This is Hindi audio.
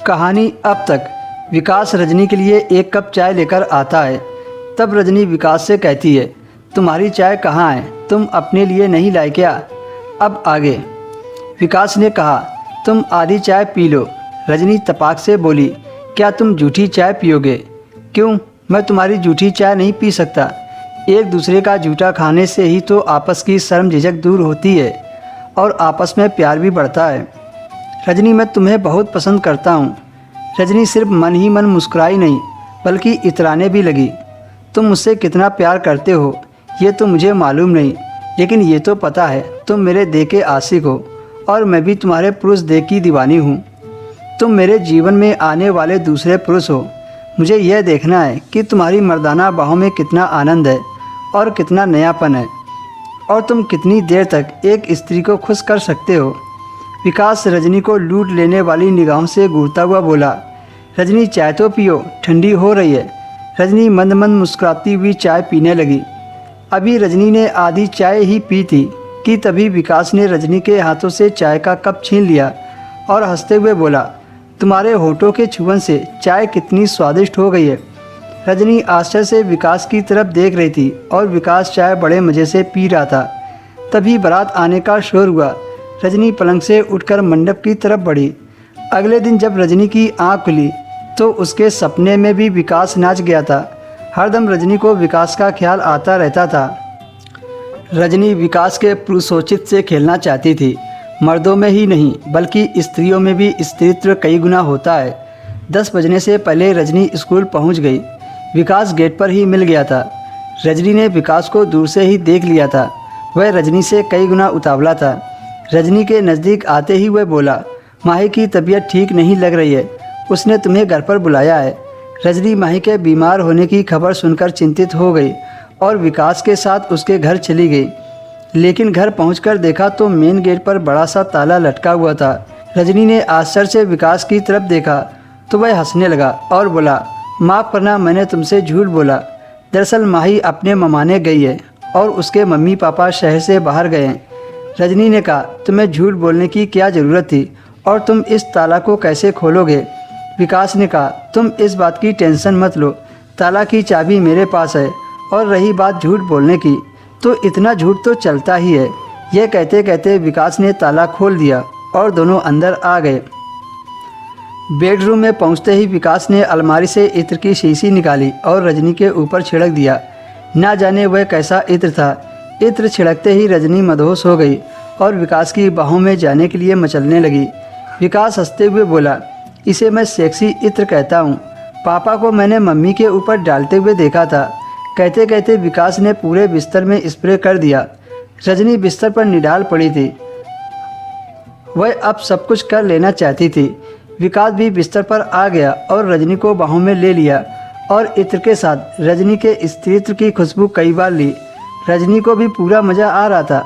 कहानी अब तक। विकास रजनी के लिए एक कप चाय लेकर आता है। तब रजनी विकास से कहती है, तुम्हारी चाय कहाँ है? तुम अपने लिए नहीं लाए क्या? अब आगे। विकास ने कहा, तुम आधी चाय पी लो। रजनी तपाक से बोली, क्या तुम जूठी चाय पियोगे? क्यों, मैं तुम्हारी जूठी चाय नहीं पी सकता। एक दूसरे का जूठा खाने से ही तो आपस की शर्म झिझक दूर होती है और आपस में प्यार भी बढ़ता है। रजनी, मैं तुम्हें बहुत पसंद करता हूँ। रजनी सिर्फ मन ही मन मुस्कुराई नहीं बल्कि इतराने भी लगी। तुम मुझसे कितना प्यार करते हो ये तो मुझे मालूम नहीं, लेकिन ये तो पता है तुम मेरे देह के आशिक हो और मैं भी तुम्हारे पुरुष देह की दीवानी हूँ। तुम मेरे जीवन में आने वाले दूसरे पुरुष हो। मुझे यह देखना है कि तुम्हारी मर्दाना बाहों में कितना आनंद है और कितना नयापन है, और तुम कितनी देर तक एक स्त्री को खुश कर सकते हो। विकास रजनी को लूट लेने वाली निगाहों से घूरता हुआ बोला, रजनी चाय तो पियो, ठंडी हो रही है। रजनी मंद मंद मुस्कुराती हुई चाय पीने लगी। अभी रजनी ने आधी चाय ही पी थी कि तभी विकास ने रजनी के हाथों से चाय का कप छीन लिया और हंसते हुए बोला, तुम्हारे होठों के छुअन से चाय कितनी स्वादिष्ट हो गई है। रजनी आश्चर्य से विकास की तरफ देख रही थी और विकास चाय बड़े मज़े से पी रहा था। तभी बारात आने का शोर हुआ। रजनी पलंग से उठकर मंडप की तरफ बढ़ी। अगले दिन जब रजनी की आंख खुली तो उसके सपने में भी विकास नाच गया था। हरदम रजनी को विकास का ख्याल आता रहता था। रजनी विकास के पुरुषोचित से खेलना चाहती थी। मर्दों में ही नहीं बल्कि स्त्रियों में भी स्त्रीत्व कई गुना होता है। 10 बजने से पहले रजनी स्कूल पहुंच गई। विकास गेट पर ही मिल गया था। रजनी ने विकास को दूर से ही देख लिया था। वह रजनी से कई गुना उतावला था। रजनी के नज़दीक आते ही वह बोला, माही की तबीयत ठीक नहीं लग रही है, उसने तुम्हें घर पर बुलाया है। रजनी माही के बीमार होने की खबर सुनकर चिंतित हो गई और विकास के साथ उसके घर चली गई। लेकिन घर पहुंचकर देखा तो मेन गेट पर बड़ा सा ताला लटका हुआ था। रजनी ने आश्चर्य से विकास की तरफ देखा तो वह हंसने लगा और बोला, माफ़ करना, मैंने तुमसे झूठ बोला। दरअसल माही अपने ममाने गई है और उसके मम्मी पापा शहर से बाहर गए हैं। रजनी ने कहा, तुम्हें झूठ बोलने की क्या ज़रूरत थी और तुम इस ताला को कैसे खोलोगे? विकास ने कहा, तुम इस बात की टेंशन मत लो, ताला की चाबी मेरे पास है। और रही बात झूठ बोलने की, तो इतना झूठ तो चलता ही है। यह कहते कहते विकास ने ताला खोल दिया और दोनों अंदर आ गए। बेडरूम में पहुंचते ही विकास ने अलमारी से इत्र की शीशी निकाली और रजनी के ऊपर छिड़क दिया। ना जाने वह कैसा इत्र था। इत्र छिड़कते ही रजनी मदहोश हो गई और विकास की बाहों में जाने के लिए मचलने लगी। विकास हंसते हुए बोला, इसे मैं सेक्सी इत्र कहता हूँ। पापा को मैंने मम्मी के ऊपर डालते हुए देखा था। कहते कहते विकास ने पूरे बिस्तर में स्प्रे कर दिया। रजनी बिस्तर पर निडाल पड़ी थी। वह अब सब कुछ कर लेना चाहती थी। विकास भी बिस्तर पर आ गया और रजनी को बाहों में ले लिया और इत्र के साथ रजनी के स्त्रीत्व की खुशबू कई बार ली। रजनी को भी पूरा मज़ा आ रहा था।